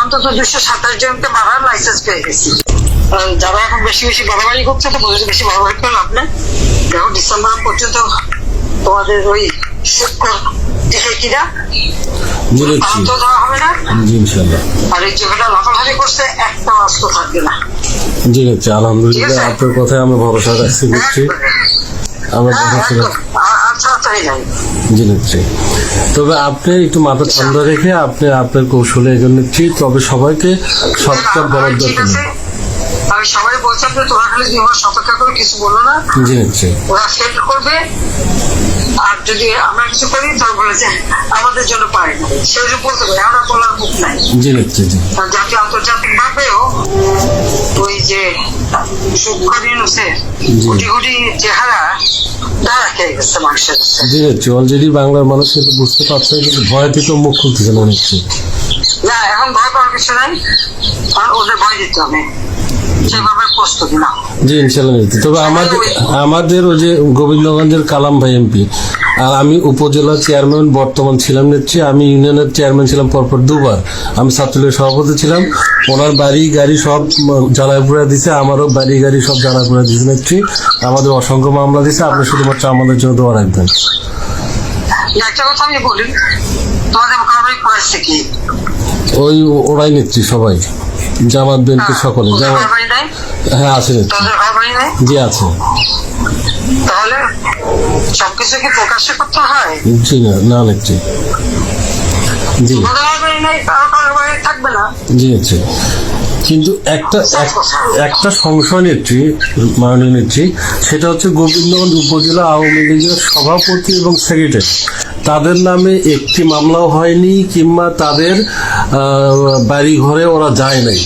অন্তত 227 জনকে মারার লাইসেন্স পেয়ে গেছি। যারা এখন বেশি বেশি বাড়াবাড়ি করছে তো বলেছে বেশি বাড়াবাড়ি করে লাভ নেই। দেখো ডিসেম্বর পর্যন্ত তোমাদের ওই শুক্র টিকে কিনা তো দেওয়া হবে না। আর এই যেটা লাফালাফি করছে একটা অস্ত্র থাকবে না। জি আচ্ছা, আলহামদুলিল্লাহ আপনার কথায় আমরা ভরসা রাখছি নিচ্ছি। জি নিচ্ছি। তবে আপনি একটু মাথা ঠান্ডা রেখে আপনি আপনার কৌশলে এগিয়ে নিচ্ছি। তবে সবাইকে সৎকার বলার দরকার নেই। আমি সবাই বলছিলাম যে তোরা খালি সতর্ক করে কিছু বলো না। জি নিচ্ছি। ওরা সেট করবে, আর যদি আমরা কিছু করি তাহলে বলে যে আমাদের জন্য পারে না, সেরকম বলতে পারি, আমরা বলার মুখ নাই। জি নিচ্ছি। জি জাতীয় আন্তর্জাতিক ভাবেও ওই যে কোটি কোটি চেহারা তারা খেয়ে গেছে মানুষের। জি নিচ্ছি। অলরেডি বাংলার মানুষ কিন্তু বুঝতে পারছে, কিন্তু ভয় থেকে মুখ খুলতেছে না নিচ্ছি। না, এখন ভয় পাওয়ার কিছু নাই, ওদের ভয় দিতে হবে, সেভাবে প্রস্তুতি না। জি ইনশাল্লাহ নিচ্ছি। তবে আমাদের ওই যে গোবিন্দগঞ্জের কালাম ভাই এমপি আর আমি উপজেলা চেয়ারম্যান বর্তমান ছিলাম নিচ্ছি। আমি ইউনিয়নের চেয়ারম্যান ছিলাম পরপর দুবার। আমি ছাত্রলীগের সভাপতি ছিলাম। ওনার বাড়ি গাড়ি সব জ্বালাপুরা দিছে, আমারও বাড়ি গাড়ি সব জ্বালাপুরা দিতে নিচ্ছি। আমাদের অসংখ্য মামলা দিছে। আপনি শুধুমাত্র আমাদের জন্য দোয়া রাখবেন। একটা কথা আমি বলি, তোমাদের মোকাবেলা করেছে কি ওই ওরাই নিচ্ছি সবাই, জামাত বিএনপি সকলে। হ্যাঁ আছে। জি আছে। তাহলে সবকিছু কি প্রকাশ্য করতে হয়? জি না নিচ্ছি। জি থাকবে না। জি আছে। কিন্তু একটা সংশয় নিচ্ছি, মাননীয় নিচ্ছি, সেটা হচ্ছে গোবিন্দগঞ্জ উপজেলা আওয়ামী লীগের সভাপতি এবং সেক্রেটারি তাদের নামে একটি মামলাও হয়নি, কিংবা তাদের বাড়ি ঘরে ওরা যায় নাই।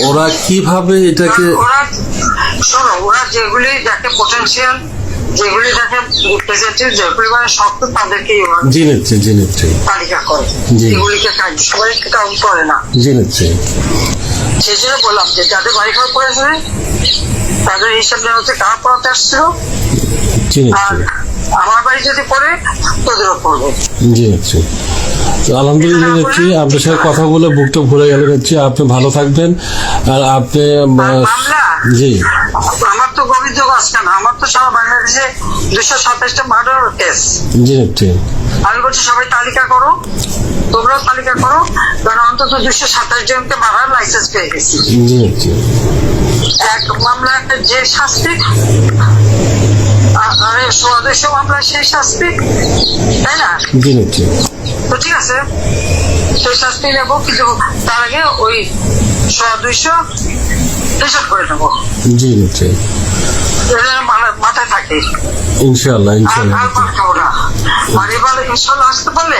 ওরা কিভাবে এটাকে শোনো, ওরা যেগুলি দেখে পোটেনশিয়াল, যেগুলি দেখে রিপ্রেজেন্টেটিভ, যেগুলি মানে শক্ত, তাদেরকেই জি নিচ্ছি তালিকা করে, এগুলিকে সবাইকে কাউন্ট করে না। জি নিচ্ছি। সেই জন্য বললাম যে যাদের বাড়ি ঘর পড়েছে তাদের হিসাব নেওয়া হচ্ছে কারা পড়াতে আসছিল, আর আমার বাড়ি যদি পড়ে তোদেরও পড়বে। জি নিচ্ছি। আলহামদুলিল্লাহ নিচ্ছি। আপনার সাথে কথা বলে বুকটা ভরে গেল নিচ্ছি। আপনি ভালো থাকবেন। আর আপনি জি আমার তো গোবিন্দগঞ্জ কেন, আমার তো সারা বাংলাদেশে 227টা মার্ডার কেস। জি নিচ্ছি। আমি বলছি সবাই তালিকা করো, তোমরাও তালিকা করো, কারণ অন্তত 227 জনকে মারার লাইসেন্স পেয়ে গেছি। জি নিচ্ছি। এক মামলা একটা যে শাস্তি, আরে 100 মামলা সেই শাস্তি, তাই না? জি নিচ্ছি। তো ঠিক আছে, সেই শাস্তি নেবো, কিন্তু তার আগে ওই 100-200 হিসাব করে নেবো। জি নিচ্ছি। মাথায় থাকে ইনশাল্লাহ। আর খাবো না, মানে বলে ইনশাল্লাহ আসতে পারলে